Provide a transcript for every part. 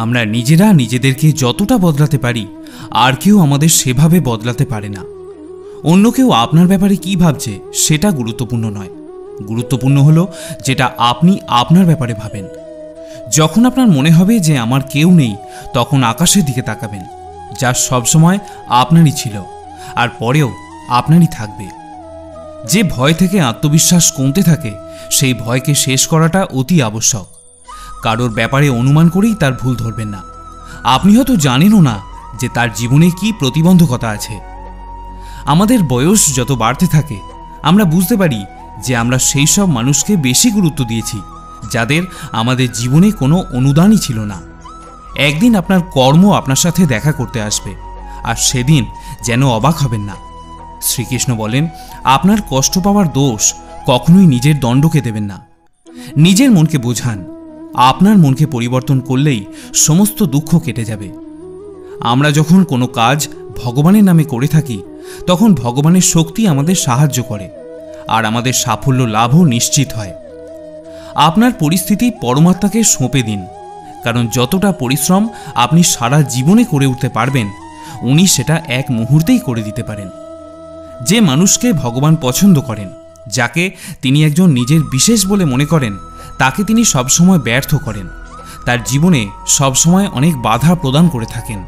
আমরা নিজেরা নিজেদেরকে যতটা বদলাতে পারি আর কেউ আমাদের সেভাবে বদলাতে পারে না। অন্য কেউ আপনার ব্যাপারে কি ভাবছে সেটা গুরুত্বপূর্ণ নয়। গুরুত্বপূর্ণ হলো যেটা আপনি আপনার ব্যাপারে ভাবেন। যখন আপনার মনে হবে যে আমার কেউ নেই, তখন আকাশের দিকে তাকাবেন, যা সবসময় আপনারই ছিল আর পরেও আপনারই থাকবে। যে ভয় থেকে আত্মবিশ্বাস কমতে থাকে সেই ভয়কে শেষ করাটা অতি আবশ্যক। কারোর ব্যাপারে অনুমান করেই তার ভুল ধরবেন না। আপনি হয়তো জানেনও না যে তার জীবনে কি প্রতিবন্ধকতা আছে। আমাদের বয়স যত বাড়তে থাকে আমরা বুঝতে পারি যে আমরা সেই সব মানুষকে বেশি গুরুত্ব দিয়েছি যাদের আমাদের জীবনে কোনো অনুদানই ছিল না। একদিন আপনার কর্ম আপনার সাথে দেখা করতে আসবে, আর সেদিন যেন অবাক হবেন না। শ্রীকৃষ্ণ বলেন, আপনার কষ্ট পাওয়ার দোষ কখনোই নিজের দণ্ডকে দেবেন না। নিজের মনকে বোঝান। আপনার মনকে পরিবর্তন করলেই সমস্ত দুঃখ কেটে যাবে। আমরা যখন কোনো কাজ ভগবানের নামে করে থাকি তখন ভগবানের শক্তি আমাদের সাহায্য করে, আর আমাদের সাফল্য লাভও নিশ্চিত হয়। আপনার পরিস্থিতি পরমাত্মাকে সঁপে দিন, কারণ যতটা পরিশ্রম আপনি সারা জীবনে করে উঠতে পারবেন উনি সেটা এক মুহূর্তেই করে দিতে পারেন। যে মানুষকে ভগবান পছন্দ করেন, যাকে তিনি একজন নিজের বিশেষ বলে মনে করেন, তাকে তিনি সবসময় ব্যর্থ করেন, তার জীবনে সবসময় অনেক বাধা প্রদান করে থাকেন।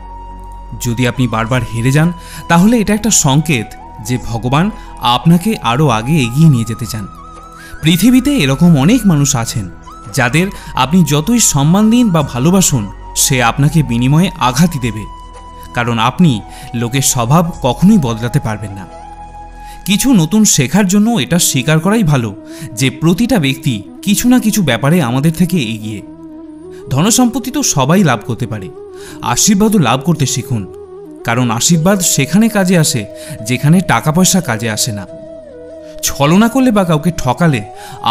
যদি আপনি বারবার হেরে যান তাহলে এটা একটা সংকেত যে ভগবান আপনাকে আরও আগে এগিয়ে নিয়ে যেতে চান। পৃথিবীতে এরকম অনেক মানুষ আছেন যাদের আপনি যতই সম্মান দিন বা ভালোবাসুন সে আপনাকে বিনিময়ে আঘাতই দেবে, কারণ আপনি লোকের স্বভাব কখনোই বদলাতে পারবেন না। কিছু নতুন শেখার জন্য এটা স্বীকার করাই ভালো যে প্রতিটা ব্যক্তি কিছু না কিছু ব্যাপারে আমাদের থেকে এগিয়ে। ধনসম্পত্তি তো সবাই লাভ করতে পারে, আশীর্বাদও লাভ করতে শিখুন, কারণ আশীর্বাদ সেখানে কাজে আসে যেখানে টাকা পয়সা কাজে আসে না। ছলনা করলে বা কাউকে ঠকালে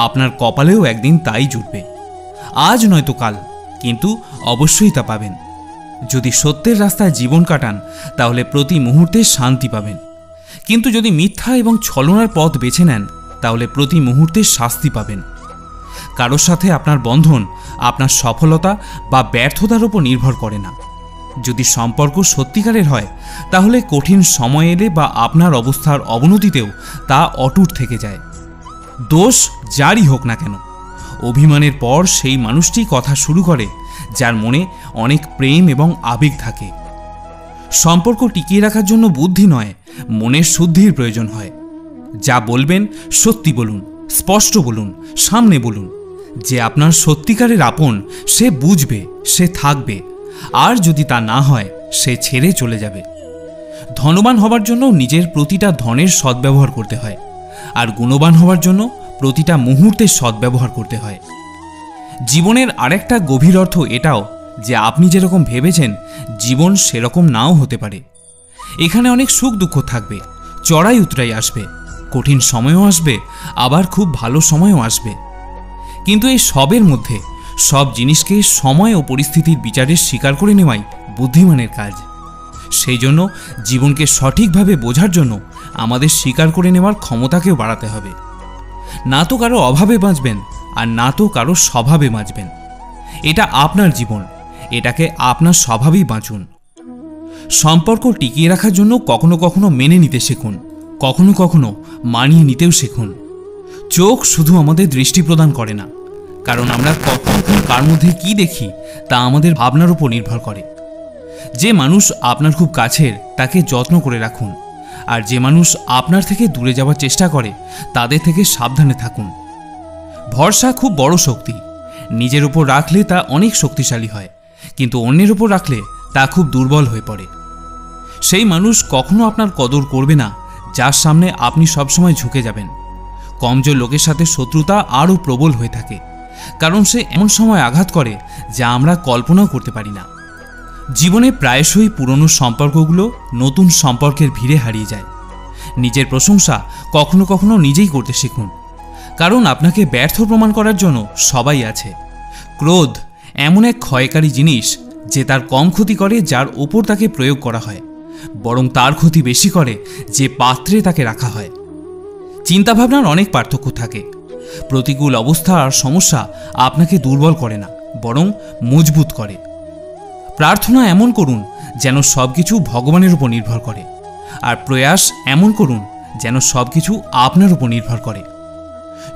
আপনার কপালেও একদিন তাই জুটবে। আজ নয়তো কাল, কিন্তু অবশ্যই তা পাবেন। যদি সত্যের রাস্তায় জীবন কাটান তাহলে প্রতি মুহূর্তে শান্তি পাবেন, কিন্তু যদি মিথ্যা এবং ছলনার পথ বেছে নেন তাহলে প্রতি মুহূর্তে শাস্তি পাবেন। কারোর সাথে আপনার বন্ধন আপনার সফলতা বা ব্যর্থতার উপর নির্ভর করে না। যদি সম্পর্ক সত্যিকারের হয় তাহলে কঠিন সময় এলে বা আপনার অবস্থার অবনতিতেও তা অটুট থেকে যায়। দোষ যারই হোক না কেন, অভিমানের পর সেই মানুষটি কথা শুরু করে যার মনে অনেক প্রেম এবং আবেগ থাকে। সম্পর্ক টিকিয়ে রাখার জন্য বুদ্ধি নয়, মনের শুদ্ধির প্রয়োজন হয়। যা বলবেন সত্যি বলুন, স্পষ্ট বলুন, সামনে বলুন। যে আপনার সত্যিকারের আপন সে বুঝবে, সে থাকবে, আর যদি তা না হয় সে ছেড়ে চলে যাবে। ধনবান হবার জন্য নিজের প্রতিটা ধনের সদ্ব্যবহার করতে হয়, আর গুণবান হবার জন্য প্রতিটা মুহূর্তের সদ্ব্যবহার করতে হয়। জীবনের আরেকটা গভীর অর্থ এটাও যে আপনি যেরকম ভেবেছেন জীবন সেরকম নাও হতে পারে। এখানে অনেক সুখ দুঃখ থাকবে, চড়াই উতরাই আসবে, কঠিন সময়ও আসবে, আবার খুব ভালো সময়ও আসবে। কিন্তু এই সবের মধ্যে সব জিনিসকে সময় ও পরিস্থিতির বিচারে স্বীকার করে নেওয়াই বুদ্ধিমানের কাজ। সেই জন্য জীবনকে সঠিকভাবে বোঝার জন্য আমাদের স্বীকার করে নেওয়ার ক্ষমতাকেও বাড়াতে হবে। না তো কারো অভাবে বাঁচবেন আর না তো কারো স্বভাবে বাঁচবেন। এটা আপনার জীবন, এটাকে আপনার স্বভাবেই বাঁচুন। সম্পর্ক টিকিয়ে রাখার জন্য কখনো কখনো মেনে নিতে শিখুন, কখনো কখনো মানিয়ে নিতেও শিখুন। চোখ শুধু আমাদের দৃষ্টি প্রদান করে না, কারণ আমরা কখন কার মধ্যে কি দেখি তা আমাদের ভাবনার উপর নির্ভর করে। যে মানুষ আপনার খুব কাছের তাকে যত্ন করে রাখুন, আর যে মানুষ আপনার থেকে দূরে যাওয়ার চেষ্টা করে তাদের থেকে সাবধানে থাকুন। ভরসা খুব বড় শক্তি। নিজের উপর রাখলে তা অনেক শক্তিশালী হয়, কিন্তু অন্যের উপর রাখলে তা খুব দুর্বল হয়ে পড়ে। সেই মানুষ কখনো আপনার কদর করবে না যার সামনে আপনি সবসময় ঝুঁকে যাবেন। কমজোর লোকের সাথে শত্রুতা আরও প্রবল হয়ে থাকে, কারণ সে এমন সময় আঘাত করে যা আমরা কল্পনাও করতে পারি না। জীবনে প্রায়শই পুরনো সম্পর্কগুলো নতুন সম্পর্কের ভিড়ে হারিয়ে যায়। নিজের প্রশংসা কখনো কখনো নিজেই করতে শিখুন, কারণ আপনাকে ব্যর্থ প্রমাণ করার জন্য সবাই আছে। ক্রোধ এমন এক ক্ষয়কারী জিনিস যে তার কম ক্ষতি করে যার ওপর তাকে প্রয়োগ করা হয়, বরং তার ক্ষতি বেশি করে যে পাত্রে তাকে রাখা হয়। চিন্তাভাবনার অনেক পার্থক্য থাকে। প্রতিকূল অবস্থা আর সমস্যা আপনাকে দুর্বল করে না, বরং মজবুত করে। প্রার্থনা এমন করুন যেন সবকিছু ভগবানের উপর নির্ভর করে, আর প্রয়াস এমন করুন যেন সবকিছু আপনার উপর নির্ভর করে।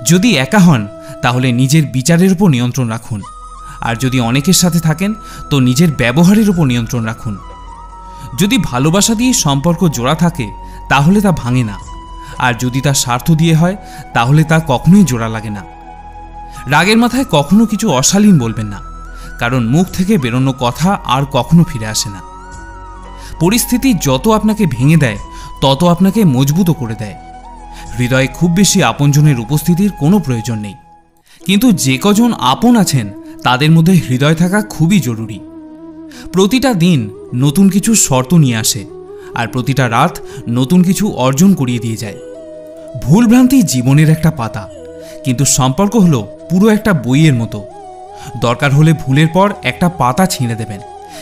যদি একা হন তাহলে নিজের বিচারের উপর নিয়ন্ত্রণ রাখুন, আর যদি অনেকের সাথে থাকেন তো নিজের ব্যবহারের উপর নিয়ন্ত্রণ রাখুন। যদি ভালোবাসা দিয়ে সম্পর্ক জোড়া থাকে তাহলে তা ভাঙে না, আর যদি তা স্বার্থ দিয়ে হয় তাহলে তা কখনোই জোড়া লাগে না। রাগের মাথায় কখনো কিছু অশালীন বলবেন না, কারণ মুখ থেকে বেরোনো কথা আর কখনো ফিরে আসে না। পরিস্থিতি যত আপনাকে ভেঙে দেয় তত আপনাকে মজবুত করে দেয়। হৃদয়ে খুব বেশি আপনজনের উপস্থিতির কোনো প্রয়োজন নেই, কিন্তু যে কজন আপন আছেন তাদের মধ্যে হৃদয় থাকা খুবই জরুরি। প্রতিটা দিন নতুন কিছু শর্ত নিয়ে আসে, আর প্রতিটা রাত নতুন কিছু অর্জন করিয়ে দিয়ে যায়। ভুলভ্রান্তি জীবনের একটা পাতা, কিন্তু সম্পর্ক হলো পুরো একটা বইয়ের মতো। দরকার হলে ভুলের পর একটা পাতা ছিঁড়ে দেবেন,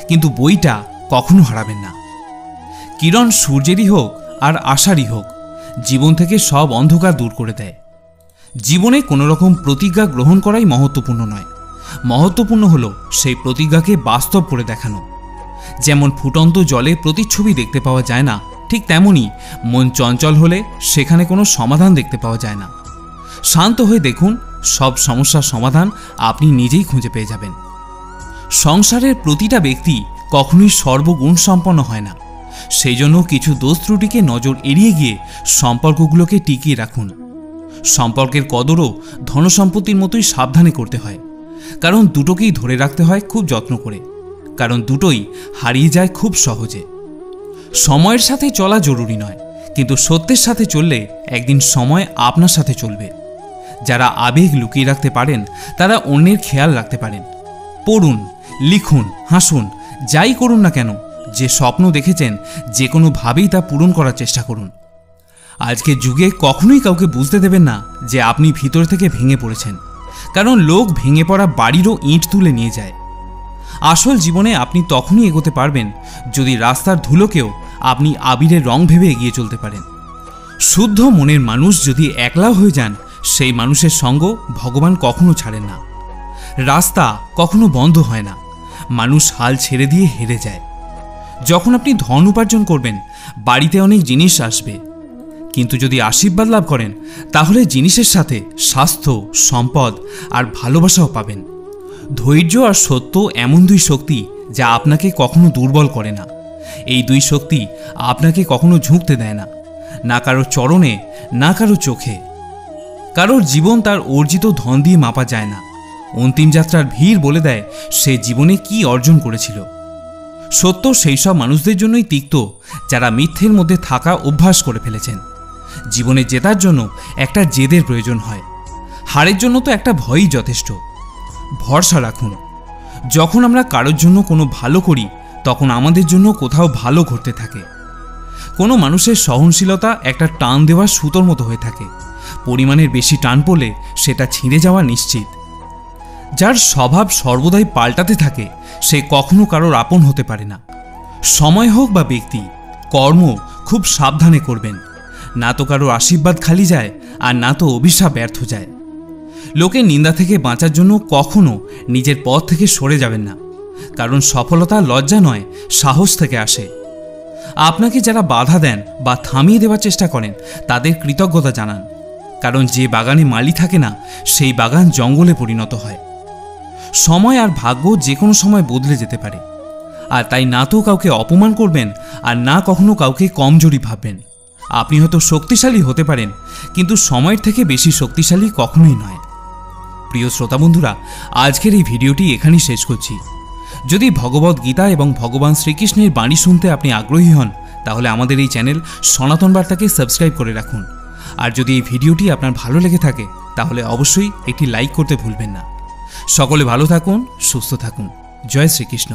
কিন্তু বইটা কখনো হারাবেন না। কিরণ সূর্যেরই হোক আর আশারই হোক, জীবন থেকে সব অন্ধকার দূর করে দেয়। জীবনে কোনো রকম প্রতিজ্ঞা গ্রহণ করাই মহত্বপূর্ণ নয়, মহত্বপূর্ণ হলো সেই প্রতিজ্ঞাকে বাস্তব করে দেখানো। যেমন ফুটন্ত জলে প্রতিচ্ছবি দেখতে পাওয়া যায় না, ঠিক তেমনি মন চঞ্চল হলে সেখানে কোনো সমাধান দেখতে পাওয়া যায় না। শান্ত হয়ে দেখুন, সব সমস্যার সমাধান আপনি নিজেই খুঁজে পেয়ে যাবেন। সংসারের প্রতিটা ব্যক্তি কখনোই সর্বগুণ সম্পন্ন হয় না, সেই জন্য কিছু দোষ ত্রুটিকে নজর এড়িয়ে গিয়ে সম্পর্কগুলোকে টিকিয়ে রাখুন। সম্পর্কের কদরও ধনসম্পত্তির মতোই সাবধানে করতে হয়, কারণ দুটোকেই ধরে রাখতে হয় খুব যত্ন করে, কারণ দুটোই হারিয়ে যায় খুব সহজে। সময়ের সাথে চলা জরুরি নয়, কিন্তু সত্যের সাথে চললে একদিন সময় আপনার সাথে চলবে। যারা আবেগ লুকিয়ে রাখতে পারেন তারা অন্যের খেয়াল রাখতে পারেন। পড়ুন, লিখুন, হাসুন, যাই করুন না কেন, যে স্বপ্ন দেখেছেন যে কোনোভাবেই তা পূরণ করার চেষ্টা করুন। আজকের যুগে কখনোই কাউকে বুঝতে দেবেন না যে আপনি ভিতর থেকে ভেঙে পড়েছেন, কারণ লোক ভেঙে পড়া বাড়িরও ইঁট তুলে নিয়ে যায়। আসল জীবনে আপনি তখনই এগোতে পারবেন যদি রাস্তার ধুলোকেও আপনি আবিরের রং ভেবে এগিয়ে চলতে পারেন। শুদ্ধ মনের মানুষ যদি একলা হয়ে যান, সেই মানুষের সঙ্গ ভগবান কখনো ছাড়েন না। রাস্তা কখনো বন্ধ হয় না, মানুষ হাল ছেড়ে দিয়ে হেরে যায়। যখন আপনি ধন উপার্জন করবেন, বাড়িতে অনেক জিনিস আসবে, কিন্তু যদি আশীর্বাদ লাভ করেন তাহলে জিনিসের সাথে স্বাস্থ্য, সম্পদ আর ভালোবাসাও পাবেন। ধৈর্য আর সত্য এমন দুই শক্তি যা আপনাকে কখনো দুর্বল করে না। এই দুই শক্তি আপনাকে কখনো ঝুঁকতে দেয় না, না কারো চরণে, না কারো চোখে। কারোর জীবন তার অর্জিত ধন দিয়ে মাপা যায় না। অন্তিম যাত্রার ভিড় বলে দেয় সে জীবনে কি অর্জন করেছিল। সত্য সেই সব মানুষদের জন্যই তিক্ত যারা মিথ্যের মধ্যে থাকা অভ্যাস করে ফেলেছেন। জীবনে জেতার জন্য একটা জেদের প্রয়োজন হয়, হারের জন্য তো একটা ভয়ই যথেষ্ট। ভরসা রাখুন, যখন আমরা কারোর জন্য কোনো ভালো করি তখন আমাদের জন্য কোথাও ভালো ঘটতে থাকে। কোনো মানুষের সহনশীলতা একটা টান দেওয়ার সুতোর মতো হয়ে থাকে, পরিমাণের বেশি টান পড়লে সেটা ছিঁড়ে যাওয়া নিশ্চিত। যার স্বভাব সর্বদাই পাল্টাতে থাকে সে কখনো কারোর আপন হতে পারে না। সময় হোক বা ব্যক্তি, কর্ম খুব সাবধানে করবেন, না তো কারোর আশীর্বাদ খালি যায় আর না তো অভিশাপ ব্যর্থ যায়। লোকের নিন্দা থেকে বাঁচার জন্য কখনো নিজের পথ থেকে সরে যাবেন না, কারণ সফলতা লজ্জা নয়, সাহস থেকে আসে। আপনাকে যারা বাধা দেন বা থামিয়ে দেওয়ার চেষ্টা করেন তাদের কৃতজ্ঞতা জানান, কারণ যে বাগানে মালি থাকে না সেই বাগান জঙ্গলে পরিণত হয়। সময় আর ভাগ্য যে কোনো সময় বদলে যেতে পারে, আর তাই না তো কাউকে অপমান করবেন আর না কখনো কাউকে কমজোরি ভাববেন। আপনি হয়তো শক্তিশালী হতে পারেন, কিন্তু সময়ের থেকে বেশি শক্তিশালী কখনোই নয়। প্রিয় শ্রোতা বন্ধুরা, আজকের এই ভিডিওটি এখানেই শেষ করছি। যদি ভগবদ্ গীতা এবং ভগবান শ্রীকৃষ্ণের বাণী শুনতে আপনি আগ্রহী হন তাহলে আমাদের এই চ্যানেল সনাতন বার্তাকে সাবস্ক্রাইব করে রাখুন। আর যদি এই ভিডিওটি আপনার ভালো লেগে থাকে তাহলে অবশ্যই একটি লাইক করতে ভুলবেন না। সকলে ভালো থাকুন, সুস্থ থাকুন। জয় শ্রীকৃষ্ণ।